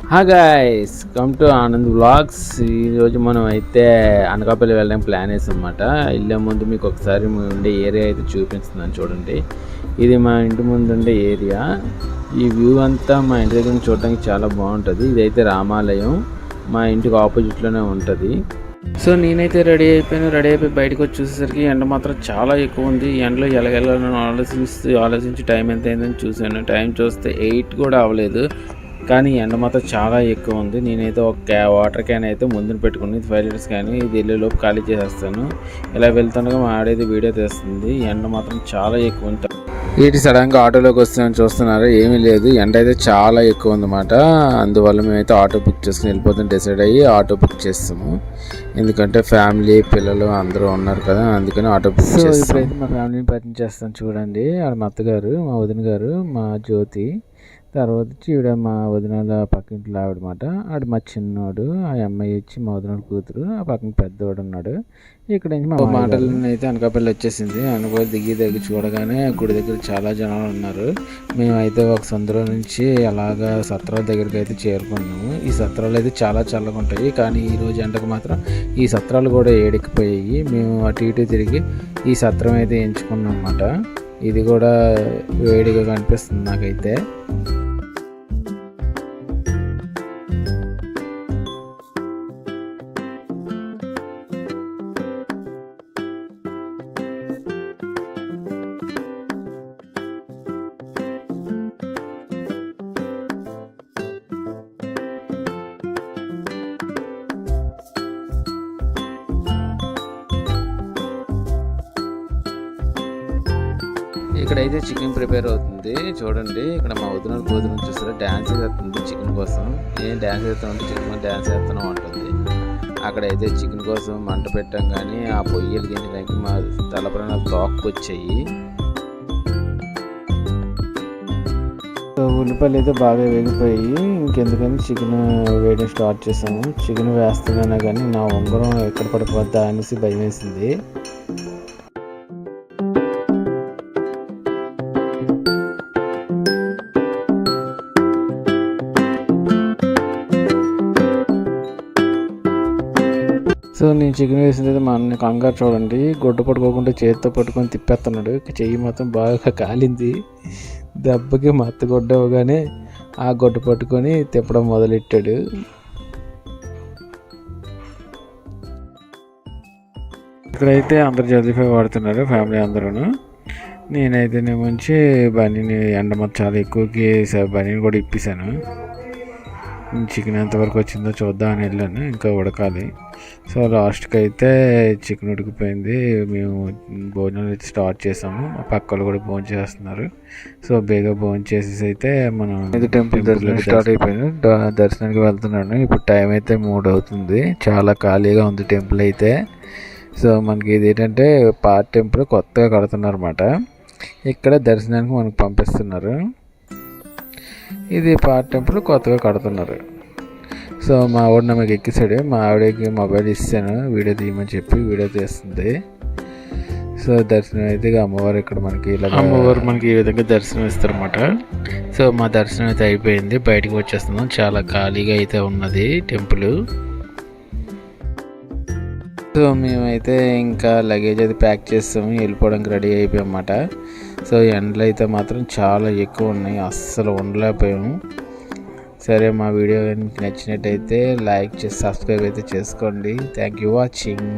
Hi guys, come to Anand vlogs. ఈరోజు మనం అయితే అనకాపల్లి వెళ్ళడానికి ప్లాన్ వేసాం అన్నమాట. వెళ్ళే ముందు మీకు ఒకసారి ఉండే ఏరియా అయితే చూపిస్తున్నాను చూడండి. ఇది మా ఇంటి ముందు ఉండే ఏరియా. ఈ వ్యూ అంతా మా ఇంటి దగ్గర చూడడానికి చాలా బాగుంటుంది. ఇదైతే రామాలయం, మా ఇంటికి ఆపోజిట్లోనే ఉంటుంది. సో నేనైతే రెడీ అయిపోయి బయటకు వచ్చి చూసేసరికి ఎండ మాత్రం చాలా ఎక్కువ ఉంది. ఈ ఎండలో ఎలాగెళ్ళాలని ఆలోచించి టైం ఎంత అయిందని చూశాను. టైం చూస్తే 8 కూడా అవ్వలేదు, కానీ ఎండ మాత్రం చాలా ఎక్కువ ఉంది. నేనైతే ఒక వాటర్ క్యాన్ అయితే ముందున పెట్టుకుని 5 లీటర్స్ క్యాన్ ఇది వెళ్ళేలోపు ఖాళీ చేసేస్తాను. ఇలా వెళ్తుండగా మా ఆడేది వీడియో తీస్తుంది. ఎండ మాత్రం చాలా ఎక్కువ ఉంటుంది. వీటి సడన్గా ఆటోలోకి వస్తామని చూస్తున్నారు, ఏమీ లేదు. ఎండ అయితే చాలా ఎక్కువ ఉందన్నమాట. అందువల్ల మేమైతే ఆటో బుక్ చేసుకుని వెళ్ళిపోతాం డిసైడ్ అయ్యి ఆటో బుక్ చేస్తాము. ఎందుకంటే ఫ్యామిలీ పిల్లలు అందరూ ఉన్నారు కదా, అందుకని ఆటో బుక్ చేస్తాం. ఇప్పుడైతే మా ఫ్యామిలీని పరిచయం చేస్తాను చూడండి. ఆడ మా అత్తగారు, మా వదిన గారు, మా జ్యోతి, తర్వాత వచ్చి ఈవిడ మా వదినాల పక్కింట్లో ఆవిడమాట. ఆడు మా చిన్నోడు, ఆ అమ్మాయి వచ్చి మా వదినాల కూతురు, ఆ పక్కన పెద్దవాడు ఉన్నాడు. ఇక్కడ నుంచి మా మాటలు అయితే అనకాపల్లి వచ్చేసింది. అనుకోని దగ్గర చూడగానే గుడి దగ్గర చాలా జనాలు ఉన్నారు. మేమైతే ఒక సందులో నుంచి అలాగా సత్రాల దగ్గరికి అయితే చేరుకున్నాము. ఈ సత్రాలు అయితే చాలా చల్లగా ఉంటాయి, కానీ ఈరోజు ఎండకు మాత్రం ఈ సత్రాలు కూడా ఏడికిపోయాయి. మేము అటు ఇటు తిరిగి ఈ సత్రం అయితే ఎంచుకున్నాం అన్నమాట. ఇది కూడా వేడిగా కనిపిస్తుంది నాకైతే. ఇక్కడైతే చికెన్ ప్రిపేర్ అవుతుంది చూడండి. ఇక్కడ మా వదిన కూతురు చూస్తారా డ్యాన్స్ చేస్తుంది చికెన్ కోసం. ఏం డ్యాన్స్ చేస్తామంటే చికెన్ డ్యాన్స్ చేస్తున్నాం అంటుంది. అక్కడైతే చికెన్ కోసం మంట పెట్టాం, కానీ ఆ పొయ్యిలు గింజడానికి మా తలపైన తోక్కొచ్చాయి. ఉల్లిపాయలు అయితే బాగా వేగిపోయి ఇంకెందుకని చికెన్ వేయడం స్టార్ట్ చేసాము. చికెన్ వేస్తున్నాను కానీ నా ఉంగరం ఎక్కడ పడిపోద్దా అనేసి భయం వేసింది. సో నేను చికెన్ వేసింది అయితే మా అన్న కంగారు చూడండి, గొడ్డు పట్టుకోకుండా చేతితో పట్టుకొని తిప్పేస్తున్నాడు. చెయ్యి మొత్తం బాగా కాలింది. దెబ్బకి మా అత్త గొడ్డ అవ్వగానే ఆ గొడ్డు పట్టుకొని తిప్పడం మొదలెట్టాడు. ఇక్కడైతే అందరు జల్దీపై వాడుతున్నారు ఫ్యామిలీ అందరూ. నేనైతే మంచి బనీని ఎండ మొత్తం చాలా ఎక్కువకి బనీని కూడా ఇప్పేశాను. చికెన్ ఎంతవరకు వచ్చిందో చూద్దామని వెళ్ళాను, ఇంకా ఉడకాలి. సో లాస్ట్కి అయితే చికెన్ ఉడికిపోయింది. మేము భోజనాలు అయితే స్టార్ట్ చేసాము. మా పక్కలు కూడా భోజనం చేస్తున్నారు. సో బేగా భోజనం చేసేసి అయితే మనం టెంపుల్ దర్శనం స్టార్ట్ అయిపోయింది. దర్శనానికి వెళ్తున్నాను. ఇప్పుడు టైం అయితే 3 అవుతుంది. చాలా ఖాళీగా ఉంది టెంపుల్ అయితే. సో మనకి ఇది ఏంటంటే పాత టెంపుల్ కొత్తగా కడుతున్నారు అన్నమాట. ఇక్కడ దర్శనానికి మనకు పంపిస్తున్నారు. ఇది పాత టెంపుల్ కొత్తగా కడుతున్నారు. సో మా ఆవిడ నమ్మకి ఎక్కిసాడు. మా ఆవిడకి మొబైల్ ఇస్తాను వీడియో తీయమని చెప్పి వీడియో తీస్తుంది. సో దర్శనం అయితే అమ్మవారు ఇక్కడ మనకి ఇలా అమ్మవారు మనకి ఈ విధంగా దర్శనం ఇస్తారన్నమాట. సో మా దర్శనం అయితే అయిపోయింది, బయటకు వచ్చేస్తున్నాం. చాలా ఖాళీగా అయితే ఉన్నది టెంపుల్. సో మేమైతే ఇంకా లగేజ్ అయితే ప్యాక్ చేస్తాము, వెళ్ళిపోవడానికి రెడీ అయిపోయాం అన్నమాట. సో ఎండలు అయితే మాత్రం చాలా ఎక్కువ ఉన్నాయి, అస్సలు ఉండలేకపోయాము. సరే, మా వీడియో మీకు నచ్చినట్టయితే లైక్ చేసి సబ్స్క్రైబ్ అయితే చేసుకోండి. Thank you watching.